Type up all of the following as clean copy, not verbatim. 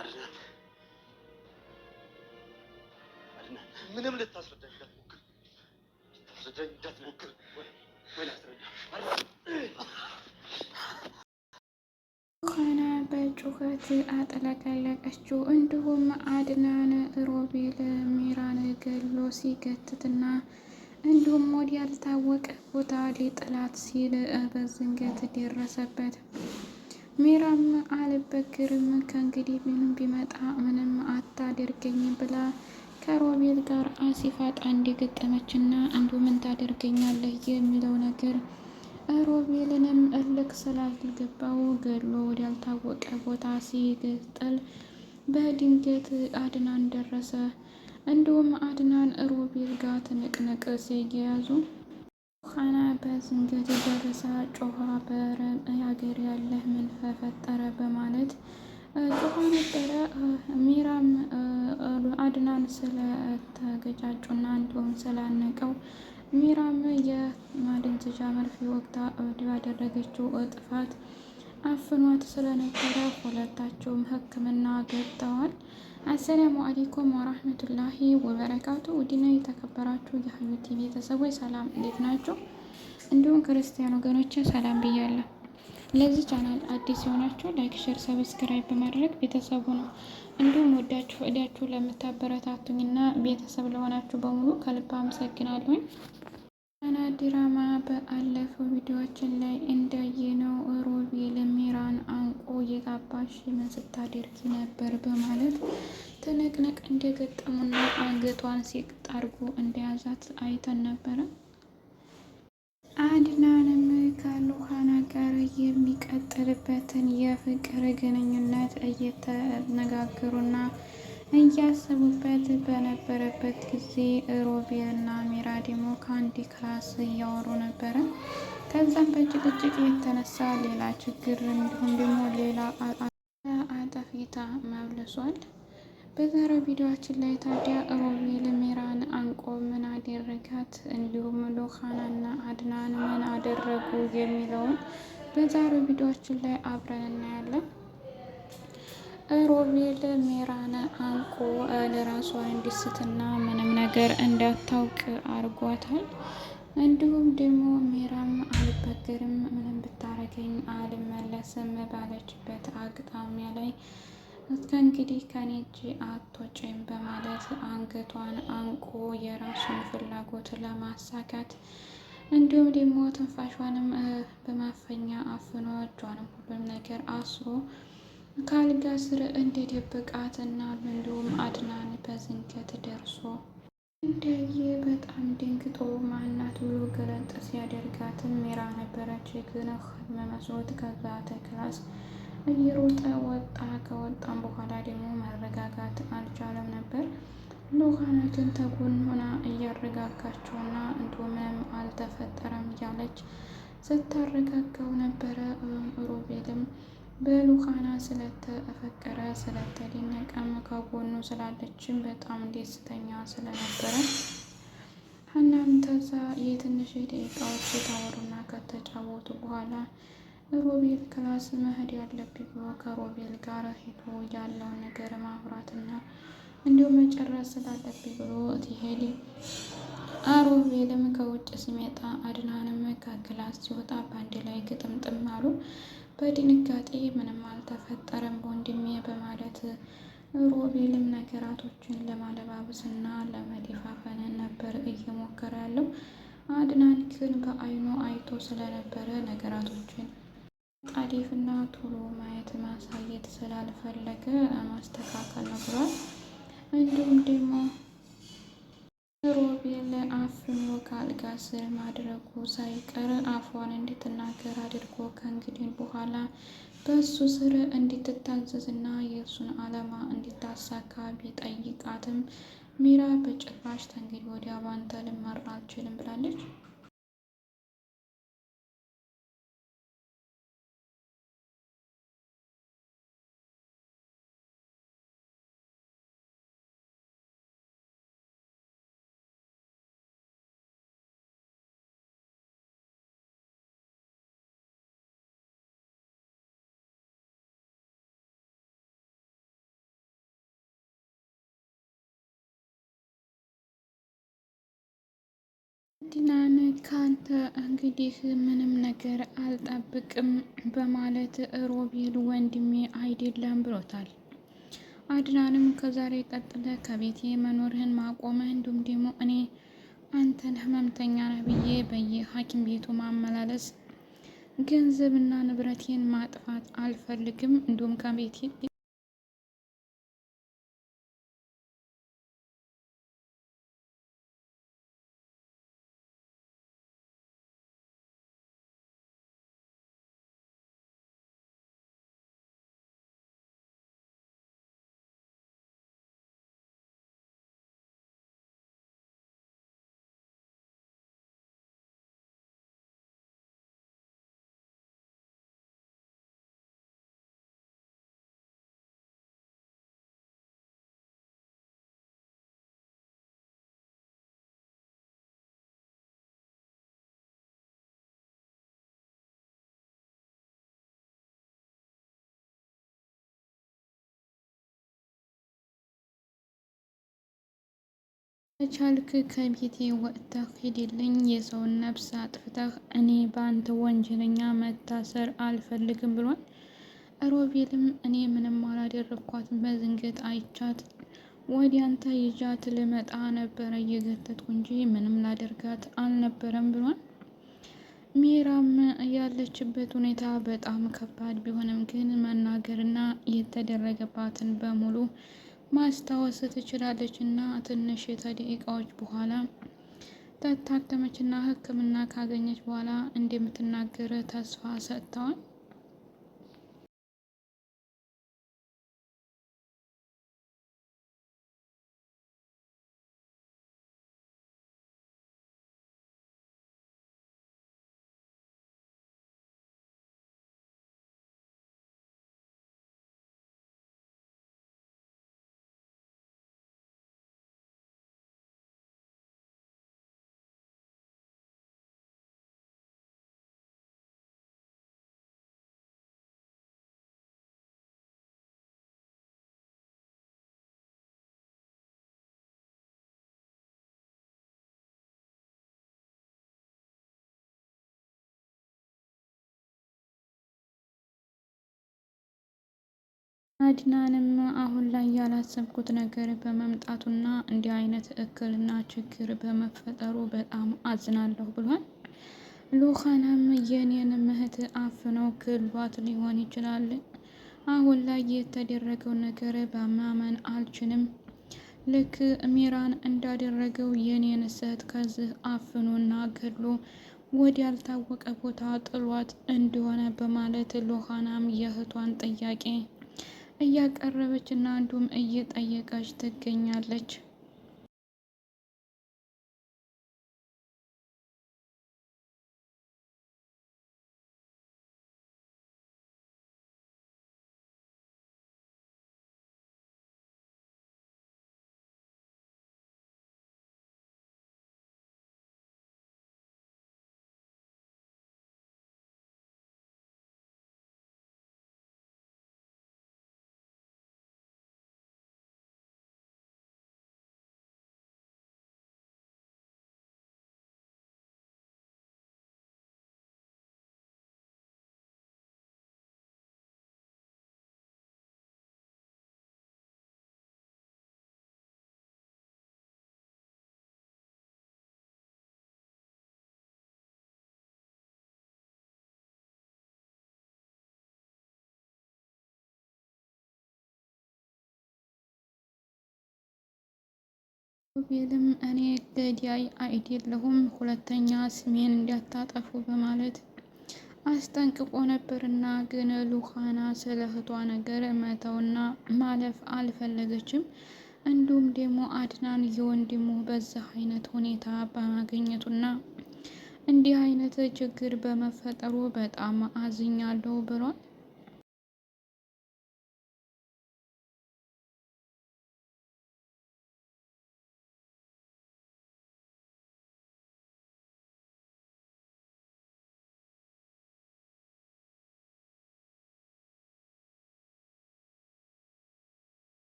አድናን አድናን ምንም ልታስረዳኝ እንዳትሞክር ወይ ላስረዳ ሩሃና በጩኸት አጥለቀለቀችው። እንዲሁም አድናን ሮቤል ሚራን ገሎ ሲገትትና እንዲሁም ወደ ያልታወቀ ቦታ ሊጥላት ሲል በዝንገት ደረሰበት። ሚራም አልበግርም ከእንግዲህ ምንም ቢመጣ ምንም አታደርገኝም ብላ ከሮቤል ጋር አሲፋጣ እንደገጠመችና እንዲሁ ምን ታደርገኛለህ የሚለው ነገር ሮቤልንም እልክ ስላልገባው ገድሎ ወዳልታወቀ ቦታ ሲገጥል በድንገት አድናን ደረሰ። እንዲሁም አድናን ሮቤል ጋር ትንቅንቅ ሲያያዙ ሩሃና በዝንገት ደረሳ ጮኋ በሀገር ያለህ ምን ተፈጠረ በማለት ጮኋ ነበረ። ሚራም አድናን ስለተገጫጩና እንዲሁም ስላነቀው ሚራም የማደንዘዣ መርፌ ወቅታ ባደረገችው ጥፋት አፍኗት ስለነበረ ሁለታቸውም ሕክምና ገብተዋል። አሰላሙ አለይኩም ወራህመቱላሂ ወበረካቱ። ውድና የተከበራችሁ የሀዩቲ ቤተሰቦች ሰላም እንዴት ናችሁ? እንዲሁም ክርስቲያን ወገኖች ሰላም ብያለሁ። ለዚህ ቻናል አዲስ የሆናችሁ ላይክ፣ ሼር፣ ሰብስክራይብ በማድረግ ቤተሰቡ ነው። እንዲሁም ወዳችሁ ለምታበረታቱኝና ቤተሰብ ለሆናችሁ በሙሉ ከልብ አመሰግናለሁኝ። ሩሃና ድራማ በአለፈው ቪዲዮዎችን ላይ እንዳየነው ሮቤል ሚራን አንቆ የጋባሽ ምን ስታደርጊ ነበር በማለት ትንቅንቅ እንደገጠሙና አንገቷን ሲቅጥ አድርጎ እንደያዛት አይተን ነበረ። አድናንም ከሩሃና ጋር የሚቀጥልበትን የፍቅር ግንኙነት እየተነጋገሩና እያሰቡበት በነበረበት ጊዜ ሮቤልና ሚራ ደግሞ ከአንድ ክላስ እያወሩ ነበረ። ከዛም በጭቅጭቅ የተነሳ ሌላ ችግር እንዲሁም ደግሞ ሌላ አጠፊታ መልሷል። በዛሬው ቪዲዮአችን ላይ ታዲያ ሮቤል ሚራን አንቆ ምን አደረጋት፣ እንዲሁም ሩሃናና አድናን ምን አደረጉ የሚለውን በዛሬው ቪዲዮአችን ላይ አብረን እናያለን። ሮቤል ሚራን አንቆ ለራሷ እንዲስትና ምንም ነገር እንዳታውቅ አድርጓታል። እንዲሁም ደግሞ ሚራም አልበገርም ምንም ብታረገኝ አልመለስም ባለችበት አጋጣሚ ላይ ከእንግዲህ ከኔ እጅ አትወጪም በማለት አንገቷን አንቆ የራሱን ፍላጎት ለማሳካት እንዲሁም ደግሞ ትንፋሿንም በማፈኛ አፍኖ እጇንም ሁሉም ነገር አስሮ ከአልጋ ስር እንደደበቃት እና እንዲሁም አድናን በዝንገት ደርሶ እንደየ በጣም ደንግጦ ማናት ብሎ ገለጥ ሲያደርጋትም ሚራ ነበረች። ግን ህልም መስሎት ከዛ ክላስ እየሮጠ ወጣ። ከወጣም በኋላ ደግሞ መረጋጋት አልቻለም ነበር። ሩሃና ግን ተጎን ሆና እያረጋጋቸውና እንዲሁም ምንም አልተፈጠረም እያለች ስታረጋጋው ነበረ። ሮቤልም በሩሃና ስለተፈቀረ ስለተደነቀም ከጎኑ ስላለችም በጣም ደስተኛ ስለነበረ እናም ተዛ የትንሽ ደቂቃዎች የታወሩና ከተጫወቱ በኋላ ሮቤል ክላስ መሄድ ያለብኝ ብሎ ከሮቤል ጋር ሄዶ ያለውን ነገር ማውራትና እንዲሁም መጨረስ ስላለብኝ ብሎ ትሄድ። ሮቤልም ከውጭ ሲመጣ አድናንም ከክላስ ሲወጣ በአንድ ላይ ግጥምጥም አሉ። በድንጋጤ ምንም አልተፈጠረም ወንድሜ በማለት ሮቤልም ነገራቶችን ለማለባበስና ለመደፋፈን ነበር እየሞከረ ያለው። አድናን ግን በአይኑ አይቶ ስለነበረ ነገራቶችን ጣዴፍና ቶሎ ማየት ማሳየት ስላልፈለገ ማስተካከል ነው ብሏል። እንዲሁም ደግሞ ሮቤል አፍኖ ከአልጋ ስር ማድረጉ ሳይቀር አፏን እንድትናገር አድርጎ ከእንግዲህ በኋላ በእሱ ስር እንድትታዘዝና የእሱን ዓላማ እንድታሳካ ቢጠይቃትም ሚራ በጭራሽ ከእንግዲህ ወዲያ ባንተ ልመራ አልችልም ብላለች። ዲናን ካንተ እንግዲህ ምንም ነገር አልጠብቅም በማለት ሮቤል ወንድሜ አይደለም ብሎታል። አድናንም ከዛሬ ቀጥለ ከቤቴ መኖርህን ማቆመህ እንዲሁም ደግሞ እኔ አንተን ህመምተኛ ነህ ብዬ በየሐኪም ቤቱ ማመላለስ ገንዘብና ንብረቴን ማጥፋት አልፈልግም። እንዲሁም ከቤቴ ከቻልክ ከቤቴ ወጥተህ ሂድልኝ። የሰውን ነፍስ አጥፍተህ እኔ በአንተ ወንጀለኛ መታሰር አልፈልግም ብሏል። ሮቤልም እኔ ምንም አላደረኳትም በዝንገት አይቻት ወዲያንተ ይዣት ልመጣ ነበረ እየገተትኩ እንጂ ምንም ላደርጋት አልነበረም ብሏል። ሜራም ያለችበት ሁኔታ በጣም ከባድ ቢሆንም ግን መናገርና የተደረገባትን በሙሉ ማስታወስ ትችላለች እና ትንሽ ከደቂቃዎች በኋላ ከታከመች እና ሕክምና ካገኘች በኋላ እንደምትናገር ተስፋ ሰጥተዋል። አድናንም አሁን ላይ ያላሰብኩት ነገር በመምጣቱና እንዲህ አይነት እክልና ችግር በመፈጠሩ በጣም አዝናለሁ ብሏል። ሉኻናም የኔን እህት አፍነው ክሏት ሊሆን ይችላል። አሁን ላይ የተደረገው ነገር በማመን አልችልም። ልክ ሚራን እንዳደረገው የኔን እህት ከዚህ አፍኖና ገድሎ ወደ ያልታወቀ ቦታ ጥሏት እንደሆነ በማለት ሉኻናም የእህቷን ጥያቄ እያቀረበች እና እንዲሁም እየጠየቀች ትገኛለች። ሮቤልም እኔ ገዳይ አይደለሁም፣ ሁለተኛ ስሜን እንዳታጠፉ በማለት አስጠንቅቆ ነበርና ግን ሉኻና ስለ እህቷ ነገር መተውና ማለፍ አልፈለገችም። እንዲሁም ደግሞ አድናን የወንድሙ በዛ አይነት ሁኔታ በማግኘቱና እንዲህ አይነት ችግር በመፈጠሩ በጣም አዝኛለሁ ብሏል።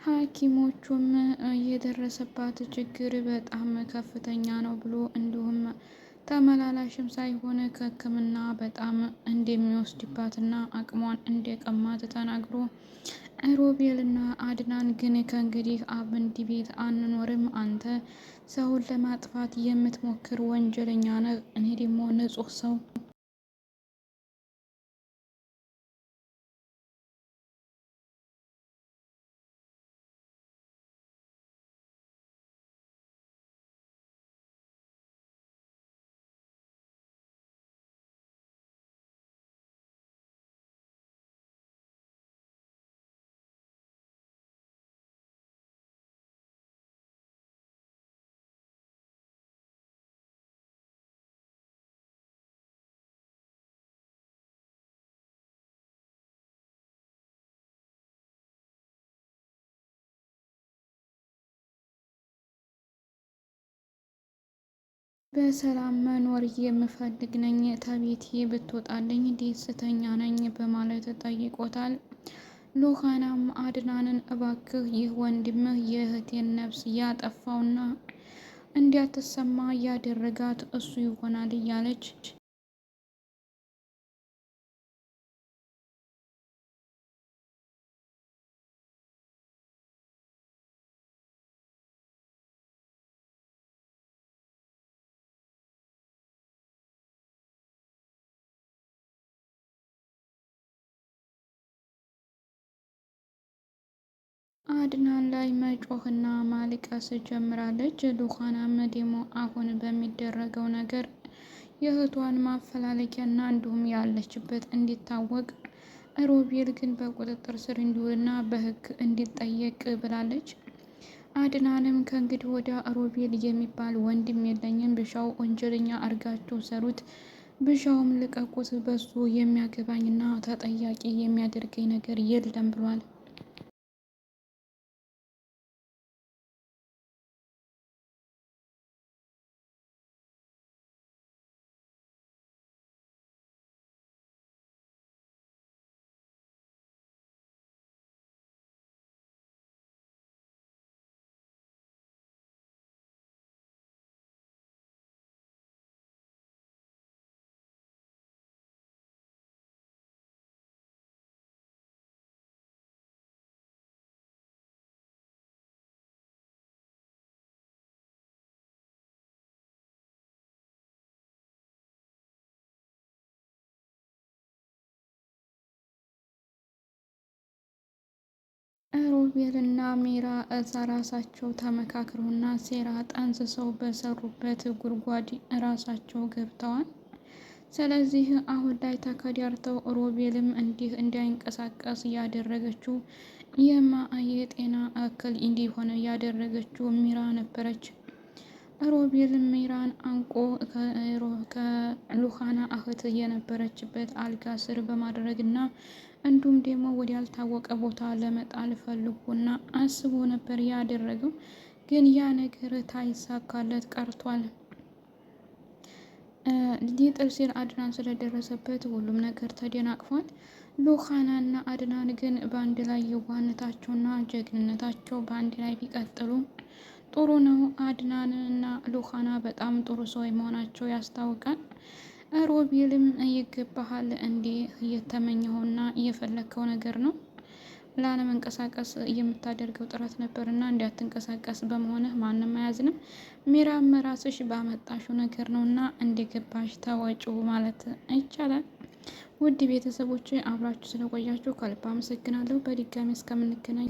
ሐኪሞቹም የደረሰባት ችግር በጣም ከፍተኛ ነው ብሎ እንዲሁም ተመላላሽም ሳይሆን ከሕክምና በጣም እንደሚወስድባትና አቅሟን እንደቀማት ተናግሮ ሮቤልና አድናን ግን ከእንግዲህ አብንዲ ቤት አንኖርም፣ አንተ ሰውን ለማጥፋት የምትሞክር ወንጀለኛ ነህ፣ እኔ ደግሞ ንጹሕ ሰው በሰላም መኖር የምፈልግ ነኝ፣ ተቤቴ ብትወጣልኝ ደስተኛ ነኝ በማለት ጠይቆታል። ሉሃናም አድናንን እባክህ ይህ ወንድምህ የእህቴን ነፍስ ያጠፋውና እንዲያትሰማ ያደረጋት እሱ ይሆናል እያለች አድናን ላይ መጮህና ማልቀስ ጀምራለች። ሉሃናም ደግሞ አሁን በሚደረገው ነገር የእህቷን ማፈላለጊያና እንዲሁም ያለችበት እንዲታወቅ ሮቤል ግን በቁጥጥር ስር እንዲውልና በሕግ እንዲጠየቅ ብላለች። አድናንም ከእንግዲህ ወዲያ ሮቤል የሚባል ወንድም የለኝም፣ ብሻው ወንጀለኛ አርጋችሁ ሰሩት፣ ብሻውም ልቀቁት፣ በሱ የሚያገባኝና ተጠያቂ የሚያደርገኝ ነገር የለም ብሏል። ሮቤልና ሜራ ራሳቸው ተመካክረውና ሴራ ጠንስሰው በሰሩበት ጉድጓድ ራሳቸው ገብተዋል። ስለዚህ አሁን ላይ ተከዳርተው ሮቤልም እንዲህ እንዳይንቀሳቀስ ያደረገችው የጤና እክል እንዲሆነ ያደረገችው ሜራ ነበረች። ሮቤልም ሜራን አንቆ ከሉሃና እህት የነበረችበት አልጋ ስር በማድረግና እንዲሁም ደግሞ ወደ ያልታወቀ ቦታ ለመጣል ፈልጎና አስቦ ነበር ያደረገው። ግን ያ ነገር ታይሳካለት ቀርቷል። ሊጥል ሲል አድናን ስለደረሰበት ሁሉም ነገር ተደናቅፏል። ሉሃናና አድናን ግን በአንድ ላይ የዋህነታቸውና ጀግንነታቸው በአንድ ላይ ቢቀጥሉ ጥሩ ነው። አድናን እና ሉሃና በጣም ጥሩ ሰው መሆናቸው ያስታውቃል። ሮቤልም ይገባሃል፣ እንዲህ እየተመኘኸውና እየፈለግከው ነገር ነው ላለመንቀሳቀስ የምታደርገው ጥረት ነበርና እንዳትንቀሳቀስ በመሆንህ ማንም አያዝንም። ሜራም ራስሽ ባመጣሽው ነገር ነውና እንደገባሽ ተወጪው ማለት ይቻላል። ውድ ቤተሰቦች አብራችሁ ስለቆያችሁ ከልብ አመሰግናለሁ። በድጋሚ እስከምንገናኝ